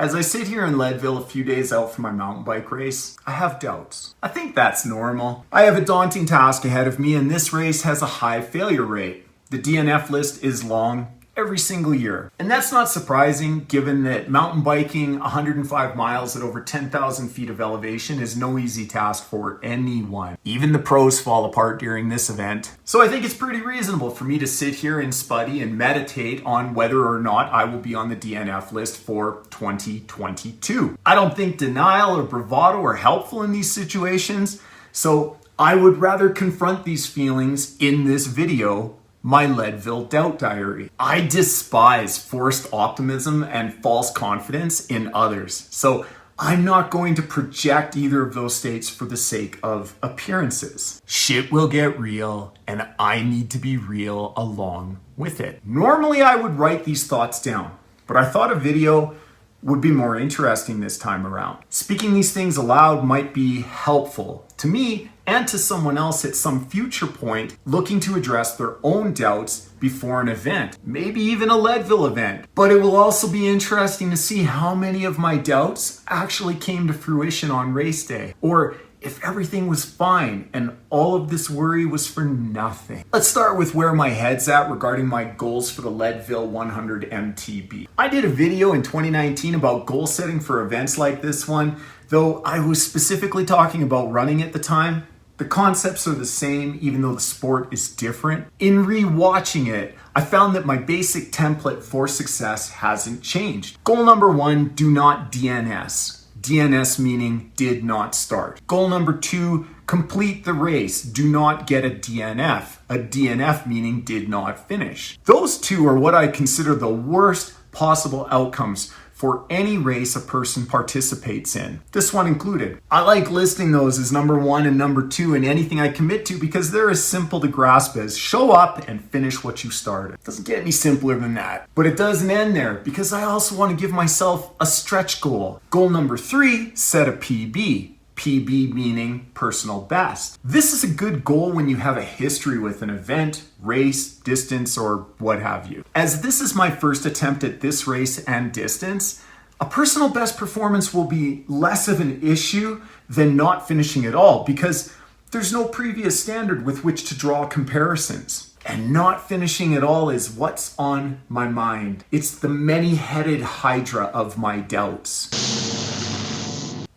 As I sit here in Leadville a few days out from my mountain bike race, I have doubts. I think that's normal. I have a daunting task ahead of me, and this race has a high failure rate. The DNF list is long every single year. And that's not surprising given that mountain biking 105 miles at over 10,000 feet of elevation is no easy task for anyone. Even the pros fall apart during this event. So I think it's pretty reasonable for me to sit here in Spuddy and meditate on whether or not I will be on the DNF list for 2022. I don't think denial or bravado are helpful in these situations, so I would rather confront these feelings in this video, my Leadville Doubt Diary. I despise forced optimism and false confidence in others, so I'm not going to project either of those states for the sake of appearances. Shit will get real, and I need to be real along with it. Normally I would write these thoughts down, but I thought a video would be more interesting this time around. Speaking these things aloud might be helpful to me and to someone else at some future point looking to address their own doubts before an event, maybe even a Leadville event. But it will also be interesting to see how many of my doubts actually came to fruition on race day, or if everything was fine and all of this worry was for nothing. Let's start with where my head's at regarding my goals for the Leadville 100 MTB. I did a video in 2019 about goal setting for events like this one, though I was specifically talking about running at the time. The concepts are the same, even though the sport is different. In re-watching it, I found that my basic template for success hasn't changed. Goal number 1, do not DNS. DNS meaning did not start. Goal number 2, complete the race. Do not get a DNF. A DNF meaning did not finish. Those two are what I consider the worst possible outcomes for any race a person participates in, this one included. I like listing those as number 1 and number 2 in anything I commit to because they're as simple to grasp as show up and finish what you started. It doesn't get any simpler than that. But it doesn't end there because I also want to give myself a stretch goal. Goal number 3, set a PB. PB meaning personal best. This is a good goal when you have a history with an event, race, distance, or what have you. As this is my first attempt at this race and distance, a personal best performance will be less of an issue than not finishing at all because there's no previous standard with which to draw comparisons. And not finishing at all is what's on my mind. It's the many-headed hydra of my doubts.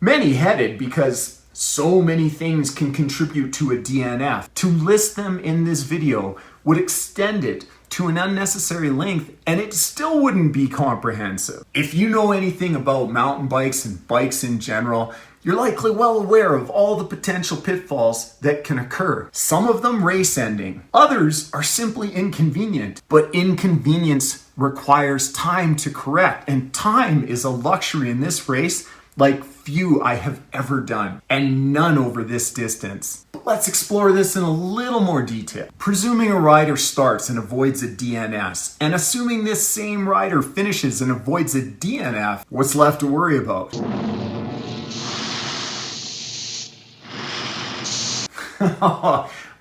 Many-headed because so many things can contribute to a DNF. To list them in this video would extend it to an unnecessary length and it still wouldn't be comprehensive. If you know anything about mountain bikes and bikes in general, you're likely well aware of all the potential pitfalls that can occur. Some of them race ending. Others are simply inconvenient, but inconvenience requires time to correct, and time is a luxury in this race like few I have ever done, and none over this distance. But let's explore this in a little more detail. Presuming a rider starts and avoids a DNS, and assuming this same rider finishes and avoids a DNF, what's left to worry about?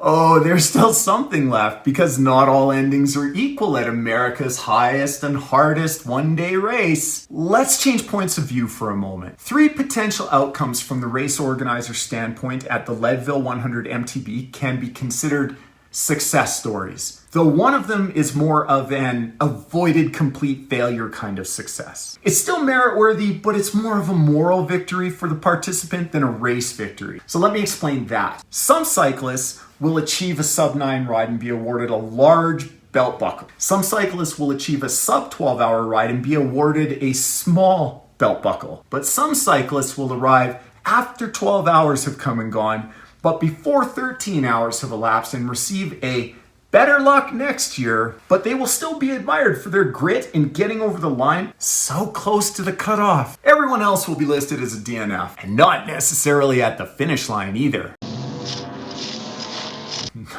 Oh, there's still something left because not all endings are equal at America's highest and hardest one-day race. Let's change points of view for a moment. 3 potential outcomes from the race organizer's standpoint at the Leadville 100 MTB can be considered success stories, though one of them is more of an avoided complete failure kind of success. It's still merit-worthy, but it's more of a moral victory for the participant than a race victory. So let me explain that. Some cyclists will achieve a sub-9 ride and be awarded a large belt buckle. Some cyclists will achieve a sub-12-hour ride and be awarded a small belt buckle. But some cyclists will arrive after 12 hours have come and gone, but before 13 hours have elapsed and receive a better luck next year, but they will still be admired for their grit in getting over the line so close to the cutoff. Everyone else will be listed as a DNF, and not necessarily at the finish line either.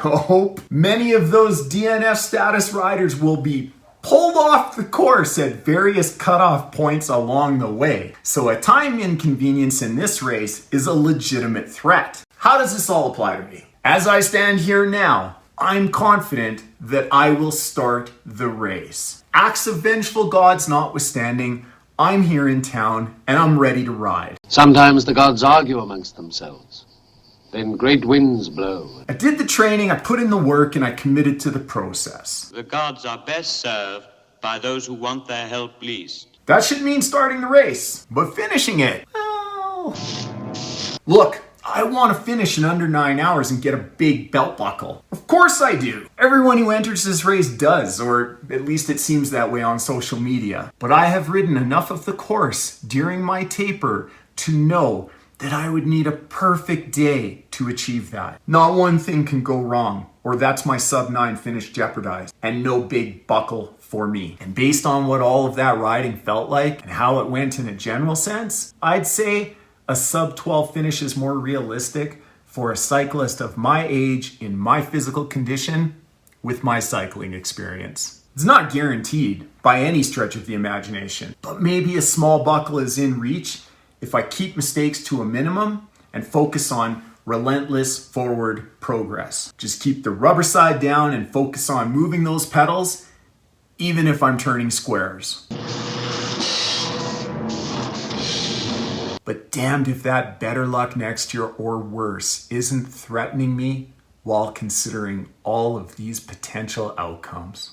Nope. Many of those DNF status riders will be pulled off the course at various cutoff points along the way. So a time inconvenience in this race is a legitimate threat. How does this all apply to me? As I stand here now, I'm confident that I will start the race. Acts of vengeful gods notwithstanding, I'm here in town and I'm ready to ride. Sometimes the gods argue amongst themselves. Then great winds blow. I did the training, I put in the work, and I committed to the process. The gods are best served by those who want their help least. That should mean starting the race, but finishing it, well... Look, I want to finish in under 9 hours and get a big belt buckle. Of course I do. Everyone who enters this race does, or at least it seems that way on social media. But I have ridden enough of the course during my taper to know that I would need a perfect day to achieve that. Not one thing can go wrong, or that's my sub 9 finish jeopardized, and no big buckle for me. And based on what all of that riding felt like and how it went in a general sense, I'd say a sub 12 finish is more realistic for a cyclist of my age in my physical condition with my cycling experience. It's not guaranteed by any stretch of the imagination, but maybe a small buckle is in reach if I keep mistakes to a minimum and focus on relentless forward progress. Just keep the rubber side down and focus on moving those pedals, even if I'm turning squares. But damned if that better luck next year or worse isn't threatening me while considering all of these potential outcomes.